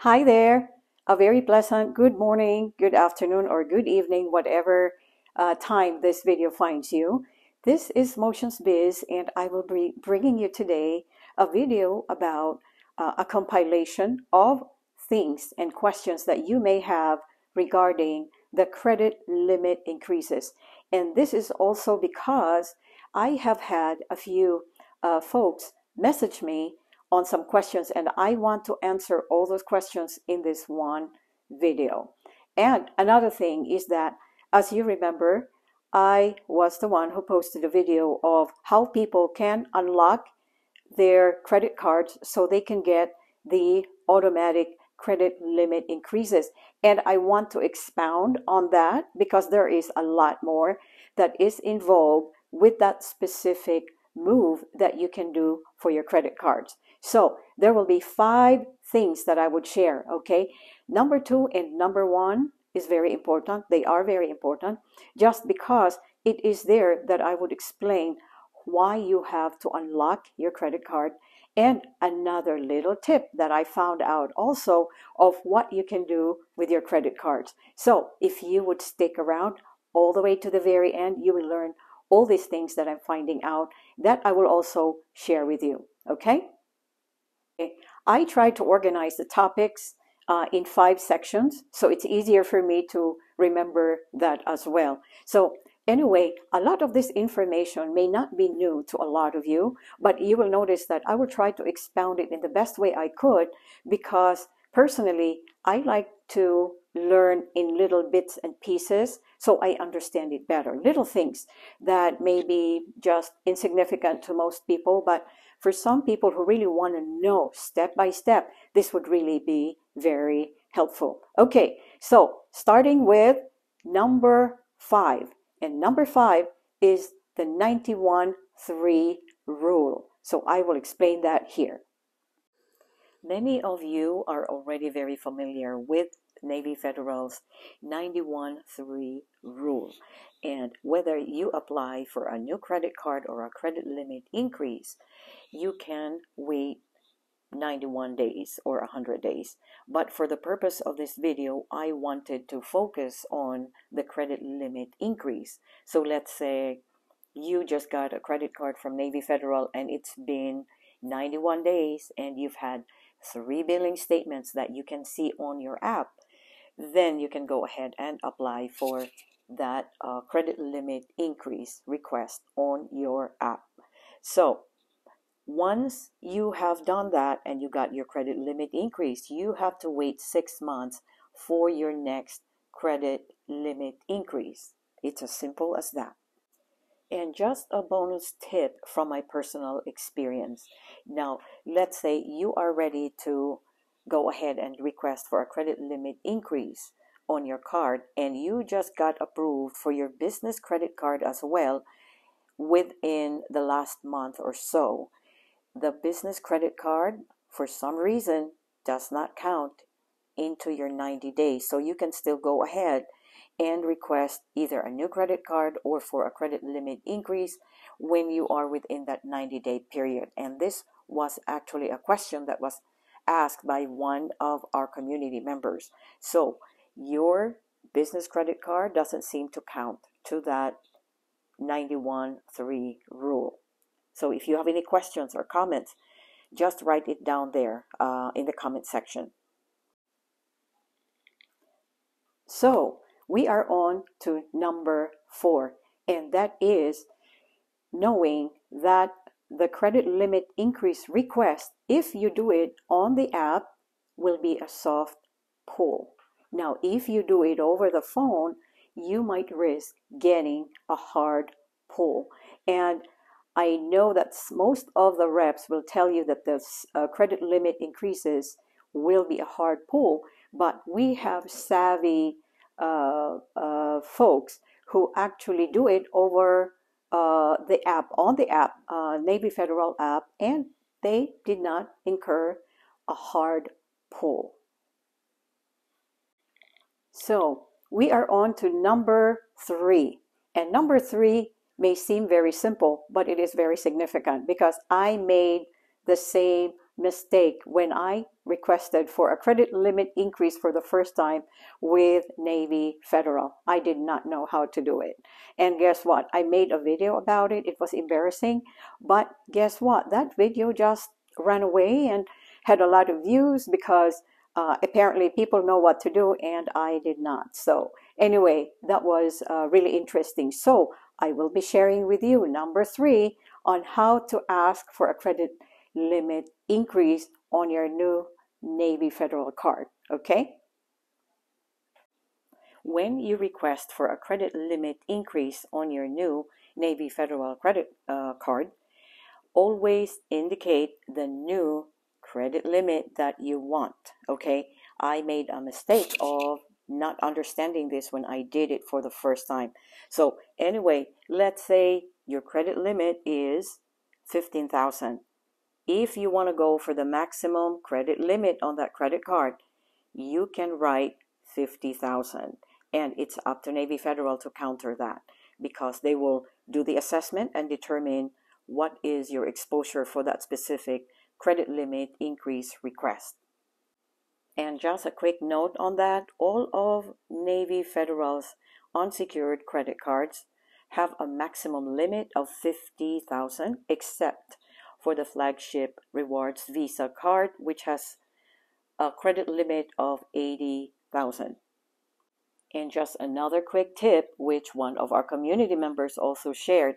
Hi there. A very pleasant good morning, good afternoon, or good evening, whatever time this video finds you. This is Motionz Biz, and I will be bringing you today a video about a compilation of things and questions that you may have regarding the credit limit increases. And this is also because I have had a few folks message me on some questions, and I want to answer all those questions in this one video. And another thing is that, as you remember, I was the one who posted a video of how people can unlock their credit cards so they can get the automatic credit limit increases. And I want to expound on that because there is a lot more that is involved with that specific move that you can do for your credit cards. So there will be 5 things that I would share, okay? Number 2 and number 1 is very important. They are very important just because it is there that I would explain why you have to unlock your credit card, and another little tip that I found out also of what you can do with your credit cards. So if you would stick around all the way to the very end, you will learn all these things that I'm finding out that I will also share with you, okay? I tried to organize the topics in 5 sections, so it's easier for me to remember that as well. So anyway, a lot of this information may not be new to a lot of you, but you will notice that I will try to expound it in the best way I could, because personally, I like to learn in little bits and pieces so I understand it better. Little things that may be just insignificant to most people, but for some people who really want to know step by step, this would really be very helpful. Okay, so starting with number 5. And number 5 is the 91-3 rule. So I will explain that here. Many of you are already very familiar with Navy Federal's 91-3 rule. And whether you apply for a new credit card or a credit limit increase, you can wait 91 days or 100 days. But for the purpose of this video, I wanted to focus on the credit limit increase. So let's say you just got a credit card from Navy Federal and it's been 91 days and you've had 3 billing statements that you can see on your app. Then you can go ahead and apply for that credit limit increase request on your app. So once you have done that and you got your credit limit increase, you have to wait 6 months for your next credit limit increase. It's as simple as that. And just a bonus tip from my personal experience. Now, let's say you are ready to go ahead and request for a credit limit increase on your card, and you just got approved for your business credit card as well within the last month or so. The business credit card, for some reason, does not count into your 90 days. So you can still go ahead and request either a new credit card or for a credit limit increase when you are within that 90-day period. And this was actually a question that was asked by one of our community members. So your business credit card doesn't seem to count to that 91-3 rule. So if you have any questions or comments, just write it down there in the comment section. So we are on to number 4, and that is knowing that the credit limit increase request, if you do it on the app, will be a soft pull. Now, if you do it over the phone, you might risk getting a hard pull. And I know that most of the reps will tell you that the credit limit increases will be a hard pull, but we have savvy folks who actually do it over the app, on the app, Navy Federal app, and they did not incur a hard pull. So we are on to number 3, and number 3 may seem very simple, but it is very significant because I made the same mistake when I requested for a credit limit increase for the first time with Navy Federal. I did not know how to do it. And guess what? I made a video about it. It was embarrassing. But guess what? That video just ran away and had a lot of views because apparently people know what to do and I did not. So anyway, that was really interesting. So I will be sharing with you number 3 on how to ask for a credit limit increase on your new Navy Federal card. Okay? When you request for a credit limit increase on your new Navy Federal credit card, always indicate the new credit limit that you want. Okay? I made a mistake of not understanding this when I did it for the first time. So anyway, let's say your credit limit is $15,000. If you want to go for the maximum credit limit on that credit card, you can write $50,000. And it's up to Navy Federal to counter that because they will do the assessment and determine what is your exposure for that specific credit limit increase request. And just a quick note on that, all of Navy Federal's unsecured credit cards have a maximum limit of $50,000 except for the flagship rewards Visa card, which has a credit limit of $80,000. And just another quick tip, which one of our community members also shared,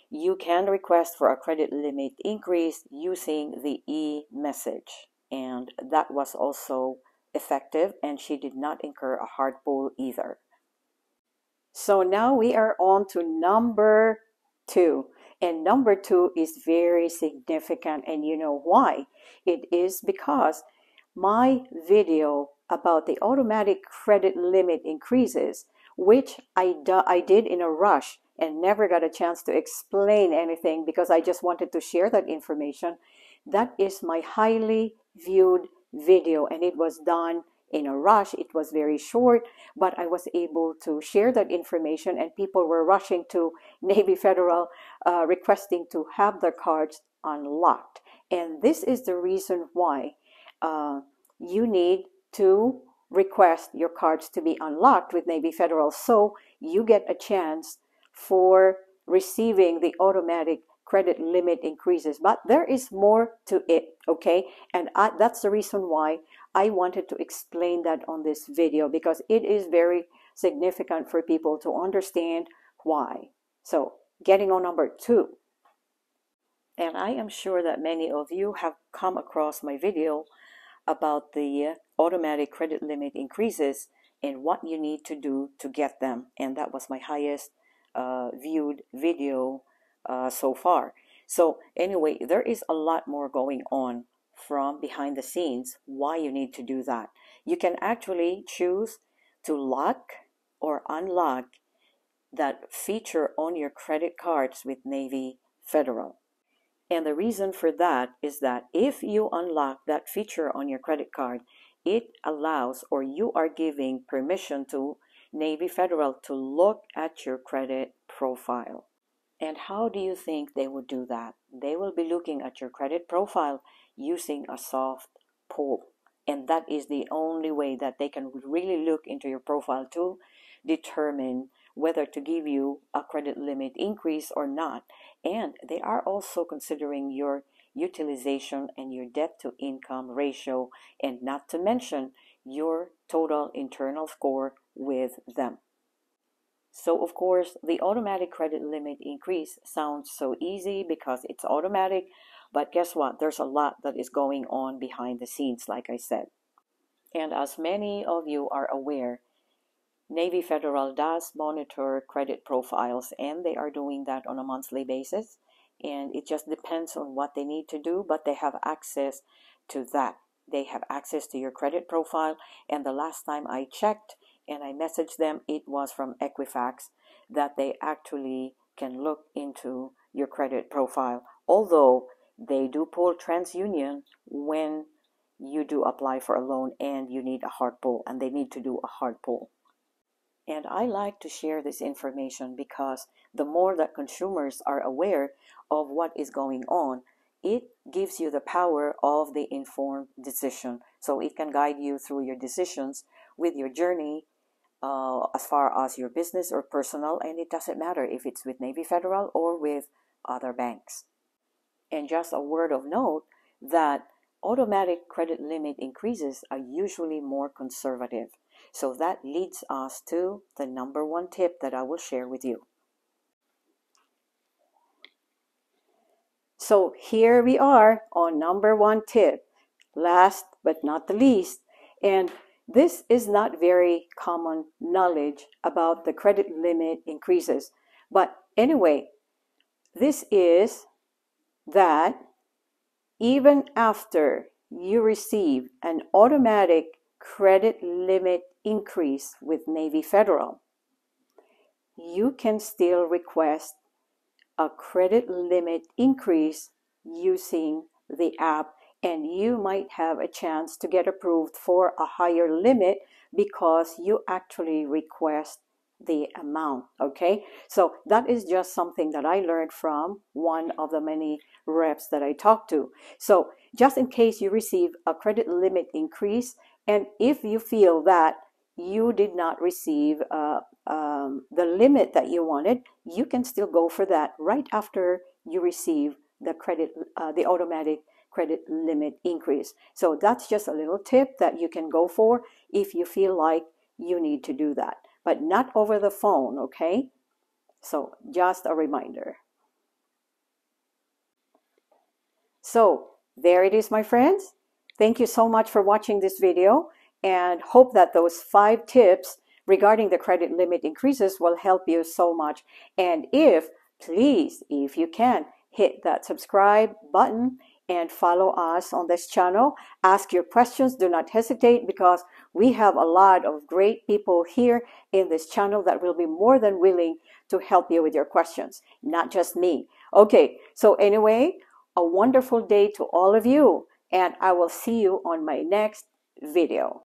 you can request for a credit limit increase using the e-message. And that was also effective, and she did not incur a hard pull either. So now we are on to number 2. And number 2 is very significant, and you know why? It is because my video about the automatic credit limit increases, which I did in a rush and never got a chance to explain anything because I just wanted to share that information. That is my highly viewed video, and it was done in a rush. It was very short, but I was able to share that information, and people were rushing to Navy Federal requesting to have their cards unlocked. And this is the reason why you need to request your cards to be unlocked with Navy Federal so you get a chance for receiving the automatic credit limit increases. But there is more to it, okay? And that's the reason why I wanted to explain that on this video, because it is very significant for people to understand why. So getting on number 2. And I am sure that many of you have come across my video about the automatic credit limit increases and what you need to do to get them. And that was my highest viewed video so far. So anyway, there is a lot more going on from behind the scenes why you need to do that. You can actually choose to lock or unlock that feature on your credit cards with Navy Federal. And the reason for that is that if you unlock that feature on your credit card, it allows, or you are giving permission to Navy Federal to look at your credit profile. And how do you think they would do that? They will be looking at your credit profile using a soft pull. And that is the only way that they can really look into your profile to determine whether to give you a credit limit increase or not. And they are also considering your utilization and your debt to income ratio, and not to mention your total internal score with them. So of course, the automatic credit limit increase sounds so easy because it's automatic, but guess what? There's a lot that is going on behind the scenes, like I said. And as many of you are aware, Navy Federal does monitor credit profiles, and they are doing that on a monthly basis. And it just depends on what they need to do, but they have access to that. They have access to your credit profile. And the last time I checked and I messaged them, it was from Equifax that they actually can look into your credit profile. Although they do pull TransUnion when you do apply for a loan and you need a hard pull, and they need to do a hard pull. And I like to share this information because the more that consumers are aware of what is going on, it gives you the power of the informed decision. So it can guide you through your decisions with your journey as far as your business or personal, and it doesn't matter if it's with Navy Federal or with other banks. And just a word of note that automatic credit limit increases are usually more conservative. So that leads us to the number one tip that I will share with you. So here we are on number one tip, last but not the least. And this is not very common knowledge about the credit limit increases. But anyway, this is that even after you receive an automatic credit limit increase with Navy Federal, you can still request a credit limit increase using the app, and you might have a chance to get approved for a higher limit because you actually request the amount. Okay, so that is just something that I learned from one of the many reps that I talked to. So just in case you receive a credit limit increase, and if you feel that you did not receive the limit that you wanted, you can still go for that right after you receive the automatic credit limit increase. So that's just a little tip that you can go for if you feel like you need to do that, but not over the phone, okay? So just a reminder. So there it is, my friends. Thank you so much for watching this video, and hope that those 5 tips regarding the credit limit increases will help you so much. And please, if you can, hit that subscribe button and follow us on this channel. Ask your questions. Do not hesitate, because we have a lot of great people here in this channel that will be more than willing to help you with your questions, not just me. Okay, so anyway, a wonderful day to all of you, and I will see you on my next video.